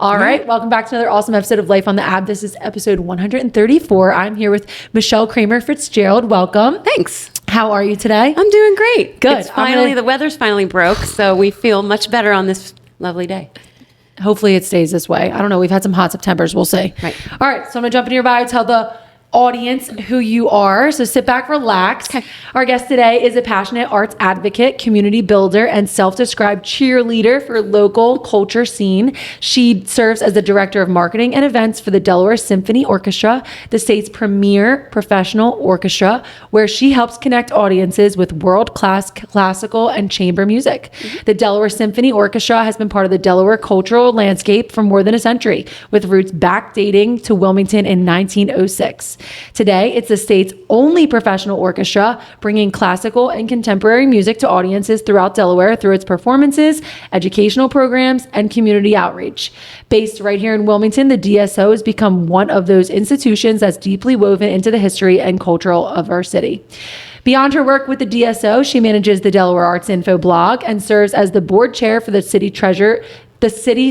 All right. Welcome back to another awesome episode of Life on the Ab. This is episode 134. I'm here with Michelle Kramer-Fitzgerald. Welcome. Thanks. How are you today? I'm doing great. Good. It's finally, the weather's finally broke, so we feel much better on this lovely day. Hopefully it stays this way. I don't know. We've had some hot Septembers. We'll see. Right. All right. So I'm going to jump into your bio, tell the audience who you are. So sit back, relax. Okay. Our guest today is a passionate arts advocate, community builder, and self-described cheerleader for local culture scene. She serves as the director of marketing and events for the Delaware Symphony Orchestra, the state's premier professional orchestra, where she helps connect audiences with world-class classical and chamber music. The Delaware Symphony Orchestra has been part of the Delaware cultural landscape for more than a century, with roots backdating to Wilmington in 1906. Today, it's the state's only professional orchestra, bringing classical and contemporary music to audiences throughout Delaware through its performances, educational programs, and community outreach. Based right here in Wilmington, the DSO has become one of those institutions that's deeply woven into the history and cultural of our city. Beyond her work with the DSO, she manages the Delaware Arts Info blog and serves as the board chair for the City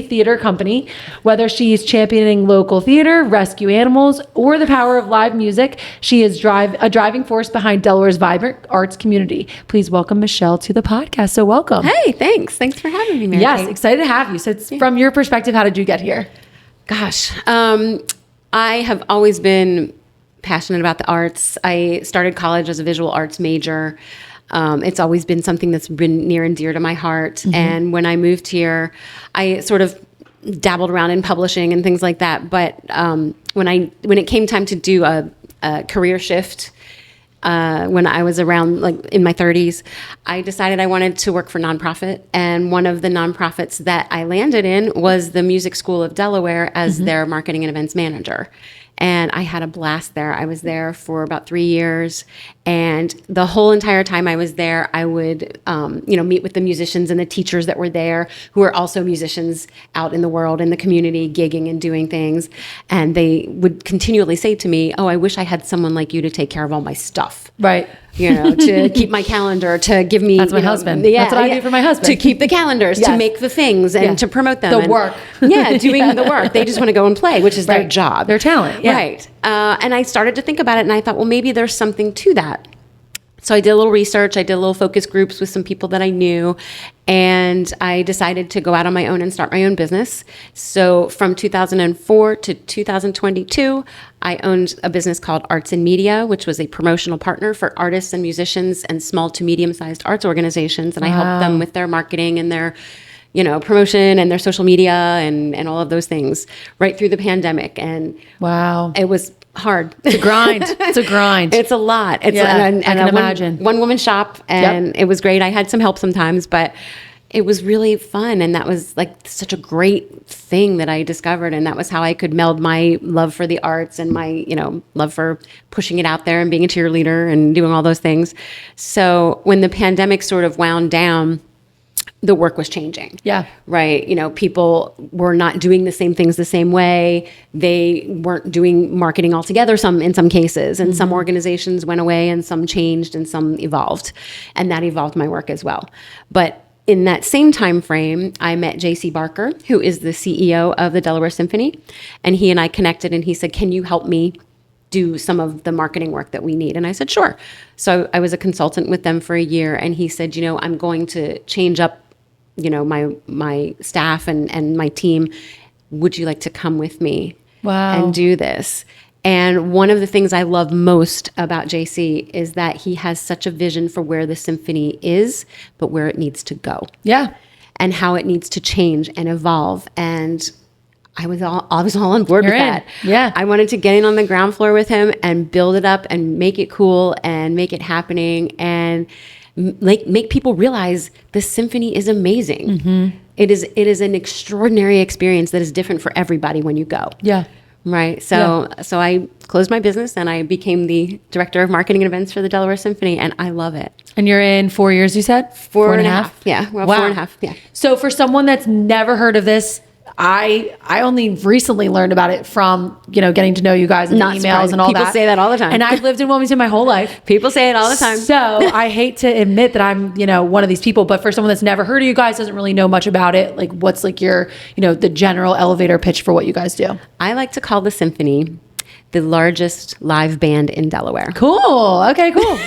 Theater Company. Whether she's championing local theater, rescue animals, or the power of live music, she is a driving force behind Delaware's vibrant arts community. Please welcome Michelle to the podcast. So welcome. Hey, thanks. Thanks for having me, Mary Yes, Kate. excited to have you. So from your perspective, how did you get here? Gosh, I have always been passionate about the arts. I started college as a visual arts major. It's always been something that's been near and dear to my heart. Mm-hmm. And when I moved here, I sort of dabbled around in publishing and things like that. But when it came time to do a career shift, when I was around like in my 30s, I decided I wanted to work for nonprofit. And one of the nonprofits that I landed in was the Music School of Delaware as their marketing and events manager. And I had a blast there. I was there for about 3 years. And the whole entire time I was there, I would, meet with the musicians and the teachers that were there, who are also musicians out in the world, in the community, gigging and doing things. And they would continually say to me, "Oh, I wish I had someone like you to take care of all my stuff." Right. To keep my calendar, to give me... That's my husband. Yeah, that's what I do for my husband. To keep the calendars, to make the things, and to promote them. The work. Doing the work. They just want to go and play, which is their job. Their talent. Yeah. Right. And I started to think about it, and I thought, well, maybe there's something to that. So I did a little research. I did a little focus groups with some people that I knew, and I decided to go out on my own and start my own business. So from 2004 to 2022, I owned a business called Arts and Media, which was a promotional partner for artists and musicians and small to medium-sized arts organizations. And I helped them with their marketing and their promotion and their social media and all of those things right through the pandemic. And wow, it was hard. It's a grind. It's a lot. I can imagine. One woman shop, and it was great. I had some help sometimes, but it was really fun. And that was like such a great thing that I discovered. And that was how I could meld my love for the arts and my, love for pushing it out there and being a cheerleader and doing all those things. So when the pandemic sort of wound down, the work was changing. Yeah. Right. People were not doing the same things the same way. They weren't doing marketing altogether, in some cases. And some organizations went away and some changed and some evolved. And that evolved my work as well. But in that same time frame, I met J.C. Barker, who is the CEO of the Delaware Symphony. And he and I connected, and he said, "Can you help me do some of the marketing work that we need?" And I said, "Sure." So I was a consultant with them for a year. And he said, "I'm going to change up my staff and my team. Would you like to come with me and do this?" And one of the things I love most about JC is that he has such a vision for where the symphony is, but where it needs to go. Yeah. And how it needs to change and evolve. And I was all on board with that. Yeah. I wanted to get in on the ground floor with him and build it up and make it cool and make it happening and make people realize the symphony is amazing. Mm-hmm. It is an extraordinary experience that is different for everybody when you go. Yeah. Right. So I closed my business and I became the director of marketing and events for the Delaware Symphony, and I love it. And you're in 4 years, you said? Four and a half. Yeah. Well, wow. 4.5. Yeah. So for someone that's never heard of this, I only recently learned about it from, getting to know you guys and the emails and all People that. say that all the time. And I've lived in Wilmington my whole life. People say it all the time. So I hate to admit that I'm, one of these people, but for someone that's never heard of you guys, doesn't really know much about it, like what's like your, the general elevator pitch for what you guys do? I like to call the symphony the largest live band in Delaware. Cool. Okay, cool.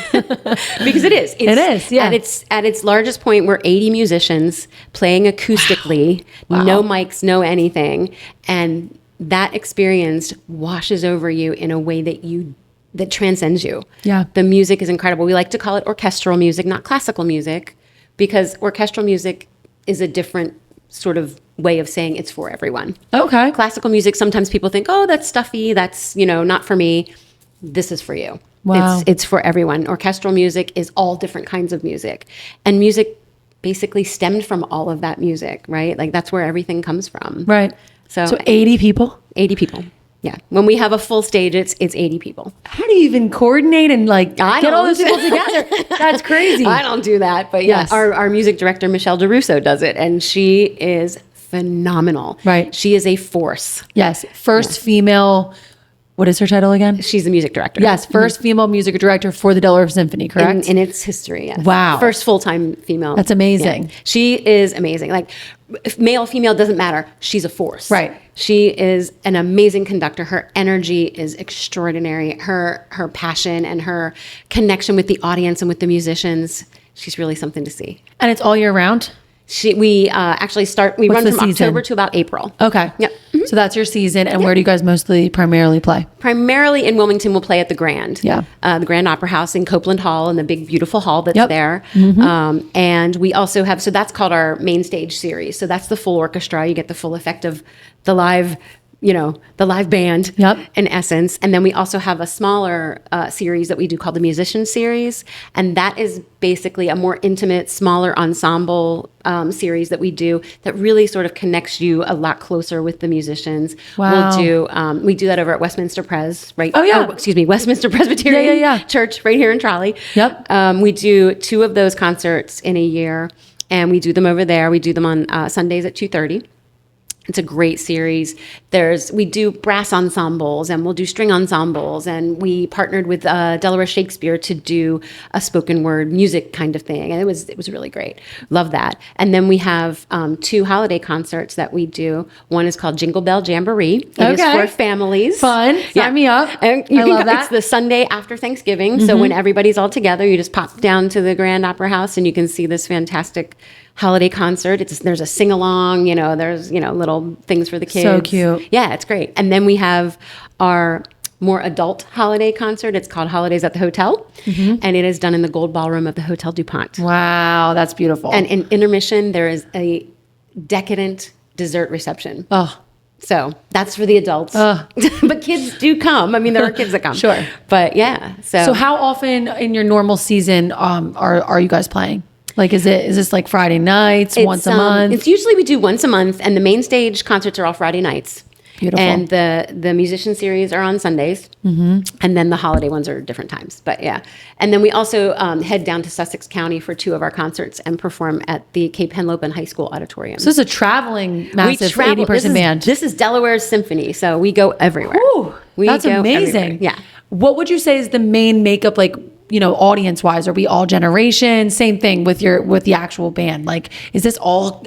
Because it is. It is, yeah. At its largest point, we're 80 musicians playing acoustically, Wow. no mics, no anything. And that experience washes over you in a way that transcends you. Yeah. The music is incredible. We like to call it orchestral music, not classical music, because orchestral music is a different sort of way of saying it's for everyone. Okay. Classical music, sometimes people think, oh, that's stuffy, that's, not for me. This is for you. Wow. It's for everyone. Orchestral music is all different kinds of music. And music basically stemmed from all of that music, right? Like that's where everything comes from. Right. So 80 people? 80 people. Yeah. When we have a full stage, it's 80 people. How do you even coordinate and get all those people together? That's crazy. I don't do that, but Yes. our music director, Michelle does it, and she is phenomenal. Right. She is a force. Yes. First female, what is her title again? She's the music director. Yes. First female music director for the Delaware Symphony, correct? In its history, yes. Wow. First full-time female. That's amazing. Yeah. She is amazing. Like, if male, female, doesn't matter. She's a force. Right. She is an amazing conductor. Her energy is extraordinary. Her passion and her connection with the audience and with the musicians, she's really something to see. And it's all year round? We actually What's run the from season? October to about April. Okay. Yep. So that's your season. And where do you guys primarily play? Primarily in Wilmington, we'll play at the Grand. Yeah. The Grand Opera House in Copeland Hall, and the big, beautiful hall that's Yep. there. And we also have, so that's called our main stage series. So that's the full orchestra. You get the full effect of the live, the live band Yep. in essence. And then we also have a smaller series that we do called the Musician Series. And that is basically a more intimate, smaller ensemble series that we do that really sort of connects you a lot closer with the musicians. Wow. We do that over at Westminster Pres, right? Oh, yeah. Westminster Presbyterian Yeah. Church right here in Trolley. Yep. We do 2 of those concerts in a year, and we do them over there. We do them on Sundays at 2:30. It's a great series. We do brass ensembles, and we'll do string ensembles, and we partnered with Delaware Shakespeare to do a spoken word music kind of thing, and it was really great. Love that. And then we have 2 holiday concerts that we do. One is called Jingle Bell Jamboree. It is for families. Fun. Sign me up. And I love that. It's the Sunday after Thanksgiving, so when everybody's all together, you just pop down to the Grand Opera House, and you can see this fantastic holiday concert. There's a sing along, there's little things for the kids. So cute. Yeah, it's great. And then we have our more adult holiday concert. It's called Holidays at the Hotel, and it is done in the Gold Ballroom of the Hotel DuPont. Wow. That's beautiful. And in intermission, there is a decadent dessert reception. oh, So that's for the adults. But kids do come. I mean, there are kids that come. Sure. But yeah. so how often in your normal season are you guys playing? Like, is this like Friday nights, once a month? It's usually we do once a month, and the main stage concerts are all Friday nights. Beautiful. And the musician series are on Sundays, and then the holiday ones are different times. But yeah, and then we also head down to Sussex County for 2 of our concerts and perform at the Cape Henlopen High School Auditorium. So this is a traveling, massive travel. 80-person band. This is Delaware Symphony, so we go everywhere. Ooh, that's go amazing. everywhere. Yeah. What would you say is the main makeup, like, audience wise? Are we all generations? Same thing with the actual band. Like, is this all,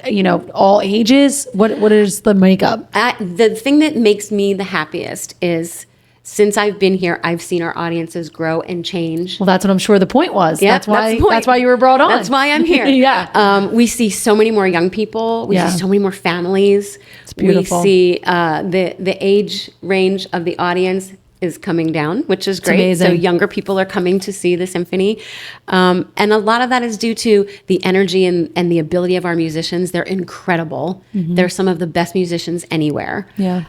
all ages? What is the makeup? The thing that makes me the happiest is since I've been here, I've seen our audiences grow and change. Well, that's what I'm sure the point was. Yeah, that's why the point. that's why you were brought on. That's why I'm here. Yeah. We see so many more young people. We see so many more families. It's beautiful. We see the age range of the audience is coming down, which is great. amazing. So younger people are coming to see the symphony. And a lot of that is due to the energy and the ability of our musicians. They're incredible. They're some of the best musicians anywhere. Yeah.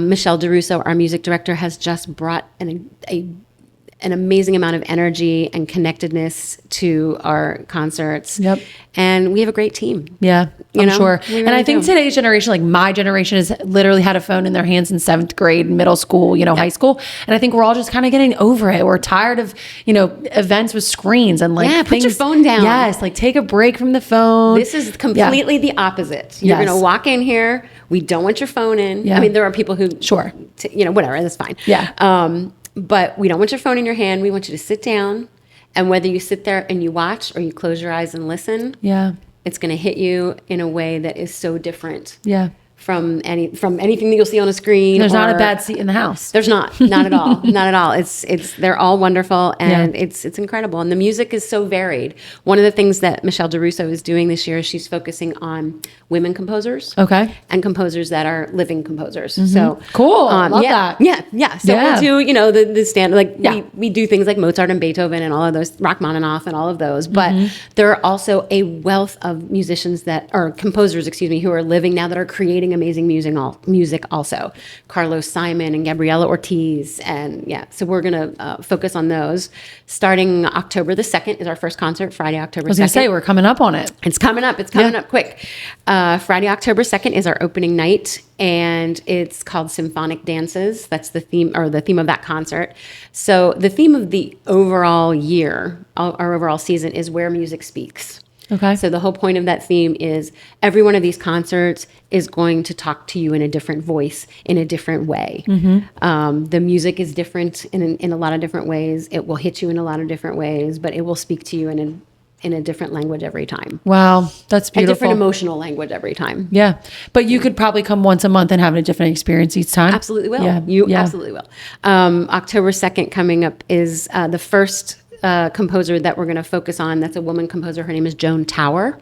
Michelle DeRusso, our music director, has just brought an amazing amount of energy and connectedness to our concerts. Yep. And we have a great team. Yeah, I'm sure. We And I really think do. today's generation, like my generation, has literally had a phone in their hands in 7th grade, middle school, high school. And I think we're all just kind of getting over it. We're tired of, events with screens and like put your phone down. Yes, like take a break from the phone. This is completely the opposite. You're Yes. going to walk in here We don't want your phone in. Yeah. I mean, there are people who, Sure. Whatever, that's fine. Yeah. But we don't want your phone in your hand. We want you to sit down, and whether you sit there and you watch or you close your eyes and listen, Yeah. it's going to hit you in a way that is so different. Yeah. From anything that you'll see on a screen. There's not a bad seat in the house. There's not at all, not at all. They're all wonderful, and it's incredible. And the music is so varied. One of the things that Michelle Derusso is doing this year is she's focusing on women composers, Okay. and composers that are living composers. So Cool. Love yeah, that. yeah. So Yeah. we'll do the standard, like Yeah. we do things like Mozart and Beethoven and all of those, Rachmaninoff and all of those. But there are also a wealth of musicians composers, who are living now that are creating amazing music also. Carlos Simon and Gabriela Ortiz. And so we're going to focus on those. Starting October the 2nd is our first concert, Friday, October 2nd. I was going to say, we're coming up on it. It's coming up. It's coming up quick. Friday, October 2nd is our opening night, and it's called Symphonic Dances. That's the theme, or the theme of that concert. So the theme of the overall year, our overall season, is Where Music Speaks. Okay. So the whole point of that theme is every one of these concerts is going to talk to you in a different voice, in a different way. The music is different in a lot of different ways. It will hit you in a lot of different ways, but it will speak to you in a different language every time. Wow. That's A beautiful. different emotional language every time. Yeah. But you could probably come once a month and have a different experience each time. Absolutely will. Yeah. You Yeah. absolutely will. October 2nd coming up is the first composer that we're going to focus on. That's a woman composer. Her name is Joan Tower.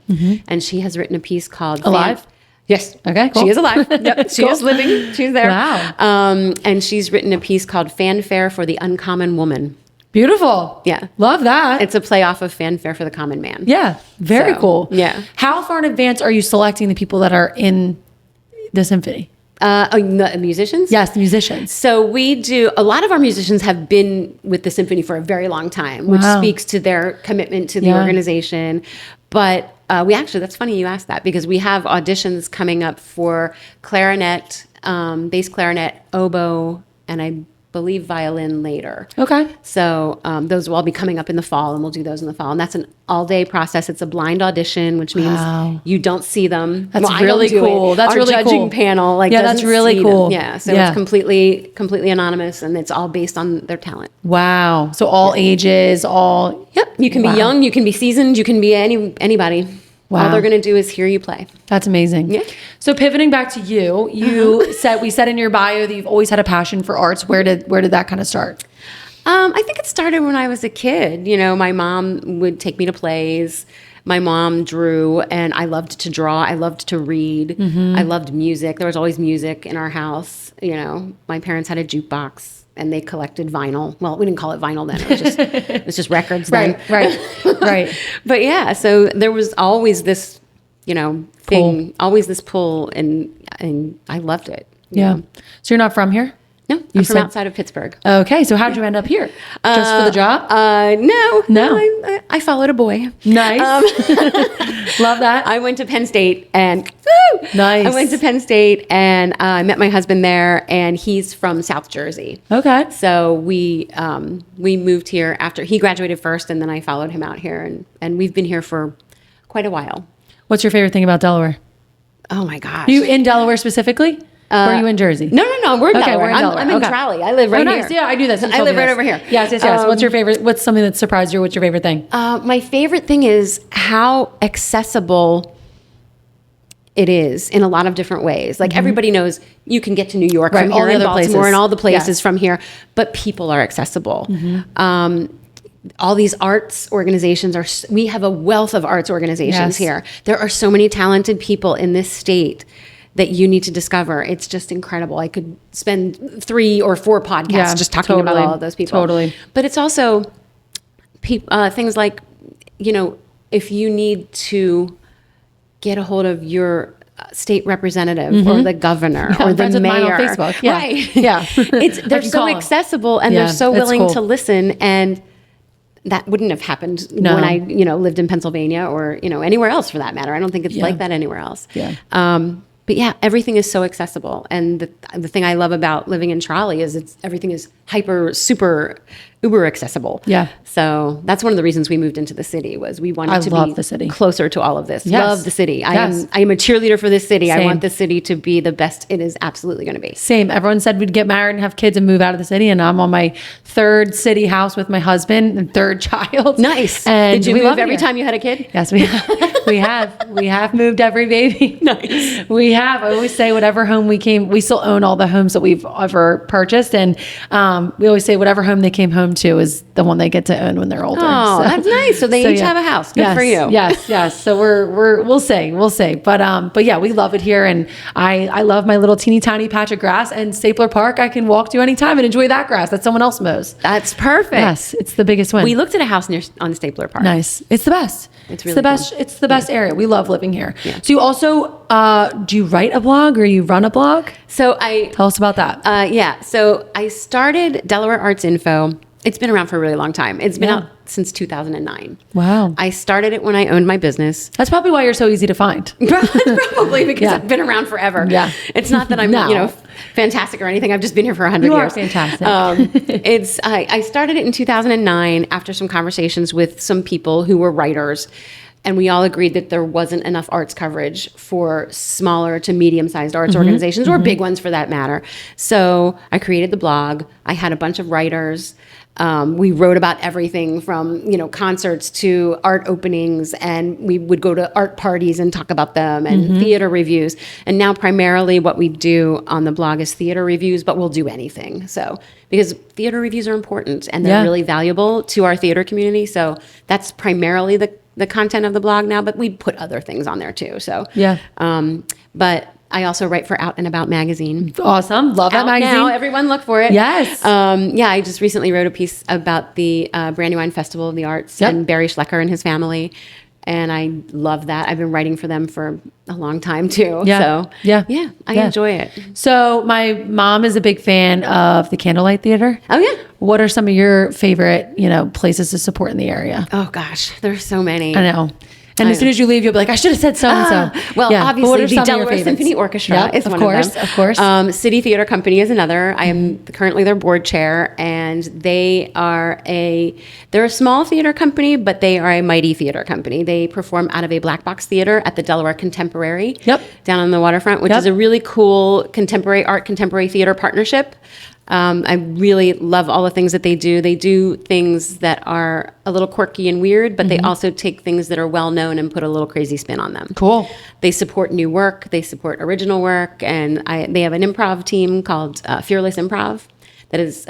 And she has written a piece called... Alive? Yes. Okay, cool. She is alive. Yep. She is living. She's there. Wow. And she's written a piece called Fanfare for the Uncommon Woman. Beautiful. Yeah. Love that. It's a play off of Fanfare for the Common Man. Yeah. Very So, cool. yeah. How far in advance are you selecting the people that are in the symphony? The musicians? Yes, the musicians. So a lot of our musicians have been with the symphony for a very long time, which Wow. speaks to their commitment to the Yeah. organization. But that's funny you asked that, because we have auditions coming up for clarinet, bass clarinet, oboe, and I believe violin later. Okay. So those will all be coming up in the fall, and we'll do those in the fall. And that's an all-day process. It's a blind audition, which means Wow. you don't see them. That's I don't really do it. cool. That's Our really judging cool. panel, Yeah, that's doesn't really see cool. them. Yeah, so Yeah. it's completely anonymous, and it's all based on their talent. Wow. So all ages, all. Yep, you can Wow. be young, you can be seasoned, you can be anybody. Wow. All they're going to do is hear you play. That's amazing. Yeah. So pivoting back to you, we said in your bio that you've always had a passion for arts. Where did that kind of start? I think it started when I was a kid. My mom would take me to plays. My mom drew, and I loved to draw. I loved to read. I loved music. There was always music in our house. My parents had a jukebox, and they collected vinyl. Well, we didn't call it vinyl then. It was just records then. Right. But yeah, so there was always this, thing, always this pull, and I loved it. you Yeah. know. So you're not from here? No, You I'm from said- outside of Pittsburgh. Okay. So how'd you end up here? Just for the job? No. I followed a boy. Nice. Love that. I went to Penn State and Nice. I went to Penn State and I met my husband there, and he's from South Jersey. Okay. So we moved here after he graduated first, and then I followed him out here, and we've been here for quite a while. What's your favorite thing about Delaware? Oh my gosh! Are you in Delaware specifically? Or are you in Jersey? No, we're in Okay, Delaware. we're in Delaware. I'm in Okay. Trolley. I live right nice. here. Yeah, I do that. I live right over here. Yes. What's your favorite? What's something that surprised you? What's your favorite thing? My favorite thing is how accessible it is in a lot of different ways. Like everybody knows you can get to New York Right, from all here, the and other Baltimore, places. and all the places Yes. from here, but people are accessible. All these arts organizations we have a wealth of arts organizations Yes. here. There are so many talented people in this state that you need to discover. It's just incredible. I could spend 3 or 4 podcasts Yeah, just talking about totally. all of those people. Totally. But it's also things like, if you need to get a hold of your state representative or the governor Yeah, or I'm the friends with mine mayor. on Facebook. Yeah. Right. Yeah. They're I can so call 'em. accessible, and Yeah, they're so it's willing cool. to listen, and that wouldn't have happened No. when I, lived in Pennsylvania or, anywhere else for that matter. I don't think it's like that anywhere else. Yeah. But yeah, everything is so accessible. And the thing I love about living in Trolley is everything is hyper, super, uber accessible. Yeah. So that's one of the reasons we moved into the city was we wanted to love be the city. closer to all of this. Yes. Love the city. Yes. I am a cheerleader for this city. Same. I want the city to be the best it is absolutely going to be. Same. Everyone said we'd get married and have kids and move out of the city. And I'm on my third city house with my husband and third child. Nice. And Did you we move love it every here. time you had a kid? Yes, we have. We have moved every baby. Nice. We have. I always say whatever home we came, we still own all the homes that we've ever purchased. And we always say whatever home they came home to is the one they get to own when they're older. Oh, that's nice. So they each yeah. have a house. Good Yes, for you. Yes. So we'll say. But yeah, we love it here. And I love my little teeny tiny patch of grass, and Stapler Park I can walk to anytime and enjoy that grass that someone else mows. That's perfect. Yes, it's the biggest win. We looked at a house on Stapler Park. Nice. It's the best. It's really the best. cool. It's the best area. We love living here. Yeah. So you also do you write a blog or you run a blog? So Tell us about that. yeah. So I started Delaware Arts Info. It's been around for a really long time. It's been Yeah. out since 2009. Wow. I started it when I owned my business. That's probably why you're so easy to find. Probably because Yeah. I've been around forever. Yeah. It's not that I'm, No. fantastic or anything. I've just been here for 100 You are years. fantastic. I started it in 2009 after some conversations with some people who were writers. And we all agreed that there wasn't enough arts coverage for smaller to medium-sized arts organizations, or big ones for that matter. So I created the blog. I had a bunch of writers. We wrote about everything from, concerts to art openings, and we would go to art parties and talk about them, and theater reviews. And now primarily what we do on the blog is theater reviews, but we'll do anything. So because theater reviews are important and they're Yeah. really valuable to our theater community. So that's primarily the content of the blog now, but we put other things on there too. So Yeah. But I also write for Out and About magazine. Awesome. Love that Out magazine. now, everyone look for it. Yes. I just recently wrote a piece about the Brandywine Festival of the Arts Yep. and Barry Schlecker and his family. And I love that. I've been writing for them for a long time too. Yeah. So Yeah. I Yeah. enjoy it. So my mom is a big fan of the Candlelight Theater. Oh yeah. What are some of your favorite, places to support in the area? Oh gosh, there's so many. I know. And as soon as you leave, you'll be like, I should have said so and so. Well, Yeah. But what obviously, are the some of your Delaware favorites? Symphony Orchestra Yep, is of one course, of them. Of course. City Theater Company is another. I am currently their board chair, and they're a small theater company, but they are a mighty theater company. They perform out of a black box theater at the Delaware Contemporary Yep. down on the waterfront, which Yep. is a really cool contemporary art, contemporary theater partnership. I really love all the things that they do. They do things that are a little quirky and weird, but they also take things that are well known and put a little crazy spin on them. Cool. They support new work. They support original work, and they have an improv team called Fearless Improv that is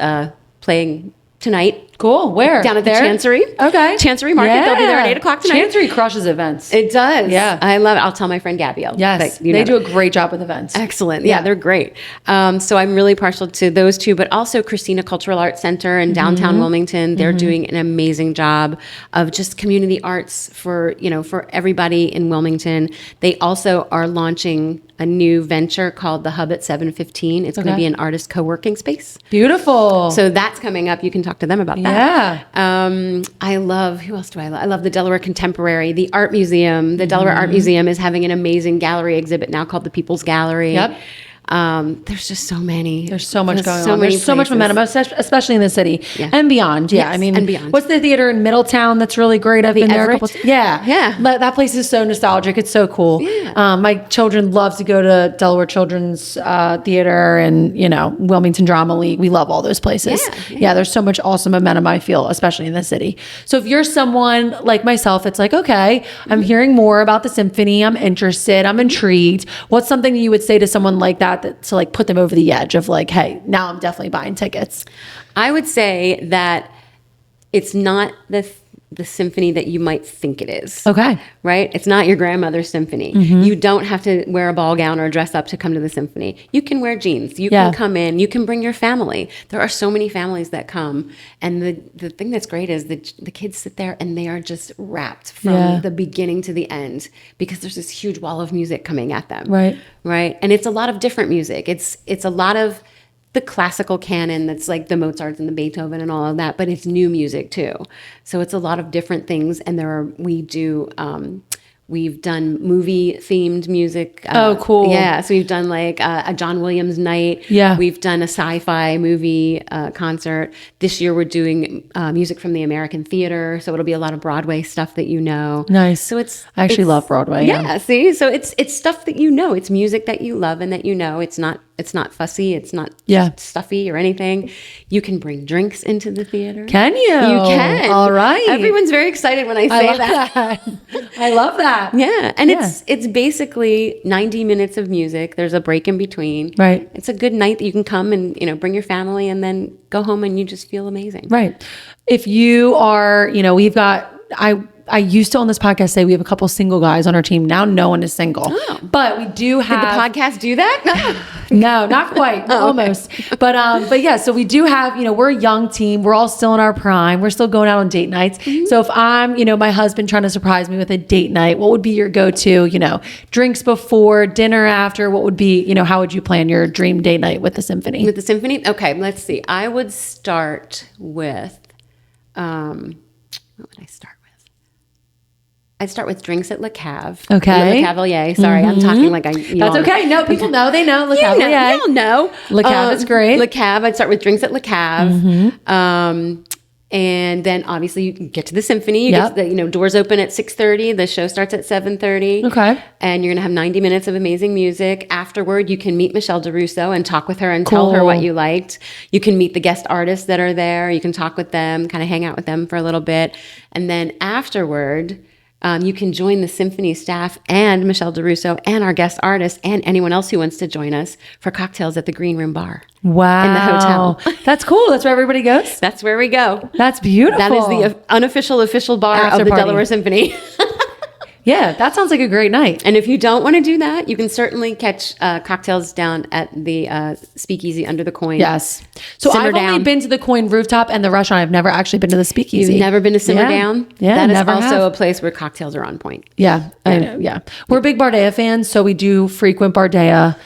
playing tonight. Cool. Where? Down at the There? Chancery. Okay. Chancery Market. They'll be there at 8 o'clock tonight. Chancery crushes events. It does. Yeah. I love it. I'll tell my friend Gabby. Yes. They do a great job with events. Excellent. Yeah, they're great. So I'm really partial to those two, but also Christina Cultural Arts Center in downtown Wilmington. They're doing an amazing job of just community arts for everybody in Wilmington. They also are launching a new venture called the Hub at 715. It's going to Okay. be an artist co-working space. Beautiful. So that's coming up. You can talk to them about that. I love, who else do I love? I love the Delaware Contemporary, the Art Museum. The Delaware Art Museum is having an amazing gallery exhibit now called the People's Gallery. Yep. There's just so many. There's so much going so on. many There's so much places. momentum, especially in the city Yeah. and beyond. Yeah, Yes, I mean, and beyond. what's the theater in Middletown that's really great? I've been there a couple. Everett? Yeah, Yeah. But that place is so nostalgic. It's so cool. Yeah. My children love to go to Delaware Children's Theater and Wilmington Drama League. We love all those places. Yeah, there's so much awesome momentum. I feel, especially in the city. So if you're someone like myself, it's like, okay, I'm hearing more about the symphony. I'm interested. I'm intrigued. What's something you would say to someone like that to like put them over the edge of like, hey, now I'm definitely buying tickets? I would say that it's not the symphony that you might think it is. Okay. Right? It's not your grandmother's symphony. You don't have to wear a ball gown or dress up to come to the symphony. You can wear jeans. You Yeah. can come in. You can bring your family. There are so many families that come. And the thing that's great is the kids sit there and they are just wrapped from Yeah. the beginning to the end because there's this huge wall of music coming at them. Right. Right? And it's a lot of different music. It's a lot of the classical canon that's like the Mozarts and the Beethoven and all of that, but it's new music too. So it's a lot of different things. And we do We've done movie-themed music. Oh, cool. Yeah, so we've done like a John Williams night. Yeah. We've done a sci-fi movie concert. This year we're doing music from the American Theater, so it'll be a lot of Broadway stuff that you know. Nice. So I actually love Broadway. Yeah, see? So it's stuff that you know. It's music that you love and that you know. It's not fussy. It's not stuffy or anything. You can bring drinks into the theater. Can you? You can. All right. Everyone's very excited when I say that. I love that. Yeah. And it's basically 90 minutes of music. There's a break in between. Right. It's a good night that you can come and, bring your family and then go home and you just feel amazing. Right. If you are, we've got, I used to on this podcast say we have a couple single guys on our team. Now no one is single. Oh. But we do have... Did the podcast do that? No, not quite. Almost. Okay. But yeah, so we do have, we're a young team. We're all still in our prime. We're still going out on date nights. Mm-hmm. So if I'm, my husband trying to surprise me with a date night, what would be your go-to, drinks before, dinner after? What would be, how would you plan your dream date night with the symphony? With the symphony? Okay, let's see. I would start with, what would I start with? I'd start with drinks at Le Cave. Okay. Le Cavalier. Sorry, I'm talking like That's okay. No, people know. They know Le Cavalier. You'll know. Le Cave is great. Le Cave. I'd start with drinks at Le Cave. Mm-hmm. And then obviously you get to the symphony. You get to the, doors open at 6:30. The show starts at 7:30. Okay. And you're going to have 90 minutes of amazing music. Afterward, you can meet Michelle DeRusso and talk with her and tell her what you liked. You can meet the guest artists that are there. You can talk with them, kind of hang out with them for a little bit. And then afterward... you can join the symphony staff and Michelle DeRusso and our guest artists and anyone else who wants to join us for cocktails at the Green Room Bar. Wow. In the hotel. That's cool. That's where everybody goes? That's where we go. That's beautiful. That is the unofficial official bar After of the party. Delaware Symphony. Yeah, that sounds like a great night. And if you don't want to do that, you can certainly catch cocktails down at the Speakeasy under the Coin. Yes. So I've only been to the Coin rooftop and the restaurant. I've never actually been to the Speakeasy. You've never been to Simmer Down? Yeah, that is never also have. a place where cocktails are on point. Yeah, I know. Yeah. We're big Bardea fans, so we do frequent Bardea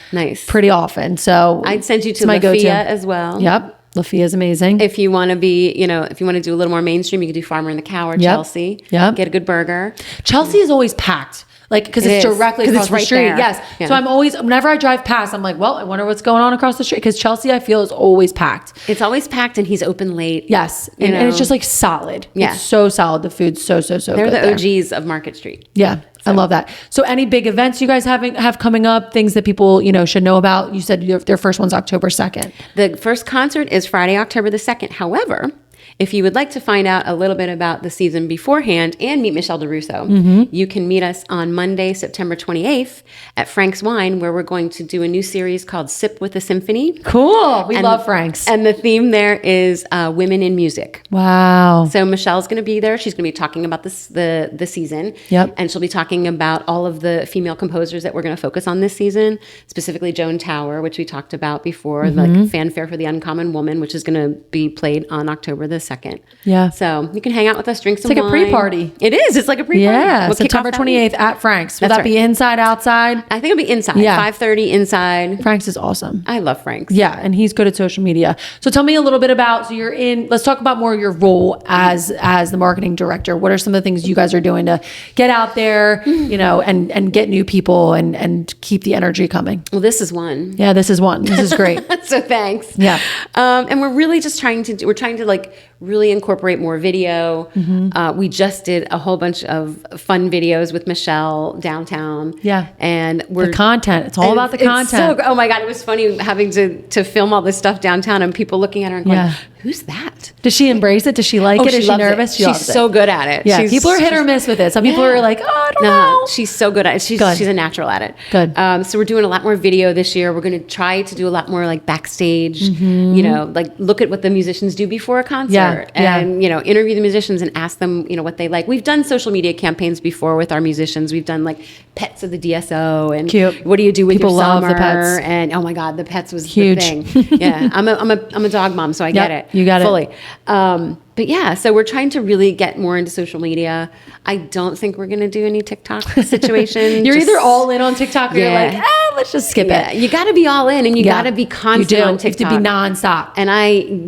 pretty often. So I'd send you to my La go-to. Fia as well. Yep. Lafia is amazing. If you want to be, if you want to do a little more mainstream, you can do Farmer in the Cow or Chelsea. Yep. Get a good burger. Chelsea is always packed. Like, because it's directly across the street. There. Yes. Yeah. So I'm always, whenever I drive past, I'm like, well, I wonder what's going on across the street. Because Chelsea, I feel, is always packed. It's always packed and he's open late. Yes. And it's just like solid. Yeah. It's so solid. The food's so They're good. They're the OGs of Market Street. Yeah. So. I love that. So any big events you guys have coming up, things that people, should know about? You said their first one's October 2nd. The first concert is Friday, October the 2nd. However, if you would like to find out a little bit about the season beforehand and meet Michelle DeRusso, you can meet us on Monday, September 28th at Frank's Wine, where we're going to do a new series called Sip with the Symphony. Cool. We love Frank's. And the theme there is women in music. Wow. So Michelle's going to be there. She's going to be talking about the season. Yep. And she'll be talking about all of the female composers that we're going to focus on this season, specifically Joan Tower, which we talked about before, like Fanfare for the Uncommon Woman, which is going to be played on October the 2nd. Yeah. So you can hang out with us, drink some wine. It's like a pre-party. It is. It's like a pre-party. Yeah. We'll September 28th at Frank's. Will that be inside, outside? I think it'll be inside. Yeah. 5:30 inside. Frank's is awesome. I love Frank's. Yeah. And he's good at social media. So tell me a little bit about, let's talk about more your role as the marketing director. What are some of the things you guys are doing to get out there, and get new people and keep the energy coming? Well, this is one. Yeah, this is one. This is great. So thanks. Yeah. And we're really just trying to like really incorporate more video. We just did a whole bunch of fun videos with Michelle downtown. Yeah. And the content. It's all about the content. Oh my God. It was funny having to film all this stuff downtown and people looking at her and going, who's that? Does she embrace it? Does she like it? Is she nervous? She's so good at it. Yeah. People are hit or miss with it. Some people are like, I don't know. She's so good at it. She's a natural at it. Good. So we're doing a lot more video this year. We're going to try to do a lot more like backstage, like look at what the musicians do before a concert and, interview the musicians and ask them, what they like. We've done social media campaigns before with our musicians. We've done like pets of the DSO and cute. What do you do with people your summer? Love the pets. And oh my God, the pets was huge. the thing. Yeah. I'm a dog mom, so I get it. You got fully. it. But yeah, so we're trying to really get more into social media. I don't think we're going to do any TikTok situation. You're either all in on TikTok or you're like, let's just skip it. You got to be all in and you got to be constant on TikTok. You have to be nonstop. And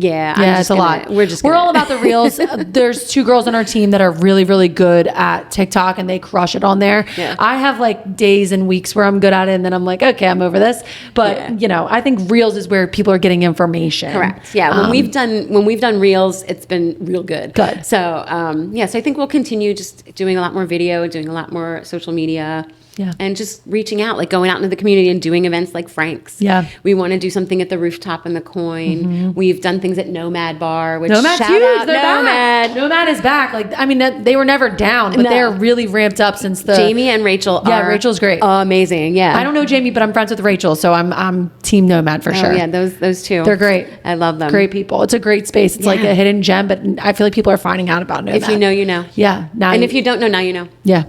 it's a lot. We're all about the reels. There's 2 girls on our team that are really, really good at TikTok and they crush it on there. Yeah. I have like days and weeks where I'm good at it and then I'm like, okay, I'm over this. But I think reels is where people are getting information. Correct. Yeah. When we've done reels, it's been real good. Good. So so I think we'll continue just doing a lot more video, doing a lot more social media. Yeah. And just reaching out, like going out into the community and doing events like Frank's. Yeah. We want to do something at the Rooftop and the Coin. Mm-hmm. We've done things at Nomad Bar, which Nomad's shout huge. out They're Nomad. Back. Nomad is back. Like, I mean, they were never down, but they're really ramped up since the Jamie and Rachel are Rachel's great. Amazing. Yeah. I don't know Jamie, but I'm friends with Rachel, so I'm team Nomad for sure. Yeah, those two. They're great. I love them. Great people. It's a great space. It's like a hidden gem, but I feel like people are finding out about Nomad. If you know, you know. Yeah. And if you don't know, now you know. Yeah.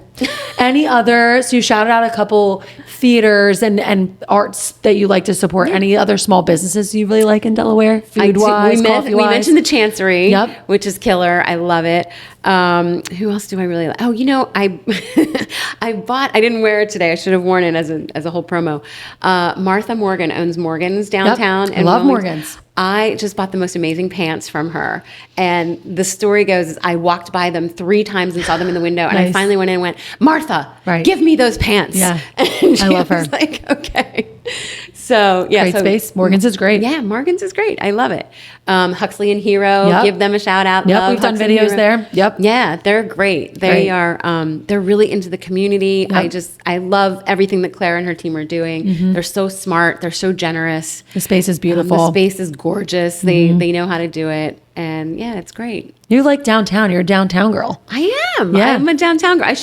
Any other, so you shouted out a couple theaters and arts that you like to support. Any other small businesses you really like in Delaware? Food-wise, coffee-wise? We mentioned the Chancery, Yep. which is killer. I love it. Who else do I really like? Oh, I didn't wear it today. I should have worn it as a whole promo. Martha Morgan owns Morgan's downtown. Yep. I love Morgan's. I just bought the most amazing pants from her. And the story goes, is I walked by them 3 times and saw them in the window. And I finally went in and went, Martha, give me those pants. Yeah. And I love her. was like, okay. So, yeah. Great space. Morgan's is great. Yeah, Morgan's is great. I love it. Huxley and Hero, give them a shout out. Yep, Love we've done Huxley videos there. Yep. Yeah, they're great. They are, they're really into the community. Yep. I love everything that Claire and her team are doing. Mm-hmm. They're so smart. They're so generous. The space is beautiful. The space is gorgeous. They know how to do it. And yeah, it's great. You like downtown. You're a downtown girl. I am. Yeah. I'm a downtown girl. I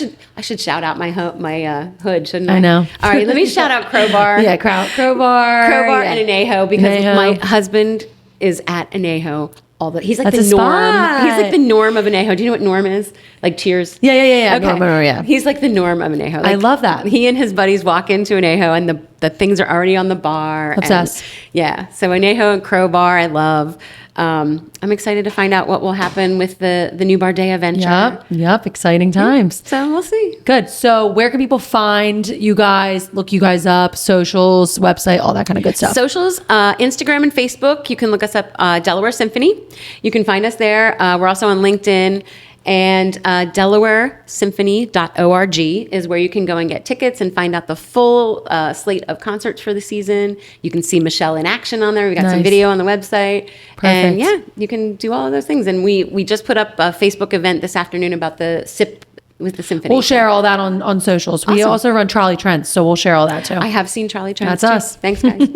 should shout out my hood, shouldn't I? I know. All right, let me shout out Crowbar. Yeah, Crowbar. And Anejo, because my husband is at Anejo. He's like the norm. He's like the norm of Anejo. Do you know what norm is? Like Cheers? Yeah. Okay. Norm, He's like the norm of Anejo. Like, I love that. He and his buddies walk into Anejo and the things are already on the bar. Obsessed. So Anejo and Crowbar, I love. I'm excited to find out what will happen with the new Bardet venture. Yep. Exciting times. So we'll see. Good. So where can people find you guys, look you guys up, socials, website, all that kind of good stuff? Socials, Instagram and Facebook. You can look us up, Delaware Symphony. You can find us there. We're also on LinkedIn. And DelawareSymphony.org is where you can go and get tickets and find out the full slate of concerts for the season. You can see Michelle in action on there. We got some video on the website. Perfect. And you can do all of those things. And we just put up a Facebook event this afternoon about the SIP with the symphony. We'll share all that on socials. Awesome. We also run Trolley Trends, so we'll share all that too. I have seen Trolley Trends. That's us. Thanks, guys.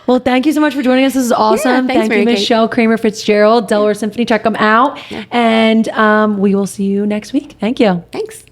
Well, thank you so much for joining us. This is awesome. Thanks, thank you, Michelle Kramer-Fitzgerald, Delaware Symphony. Check them out. And we will see you next week. Thank you. Thanks.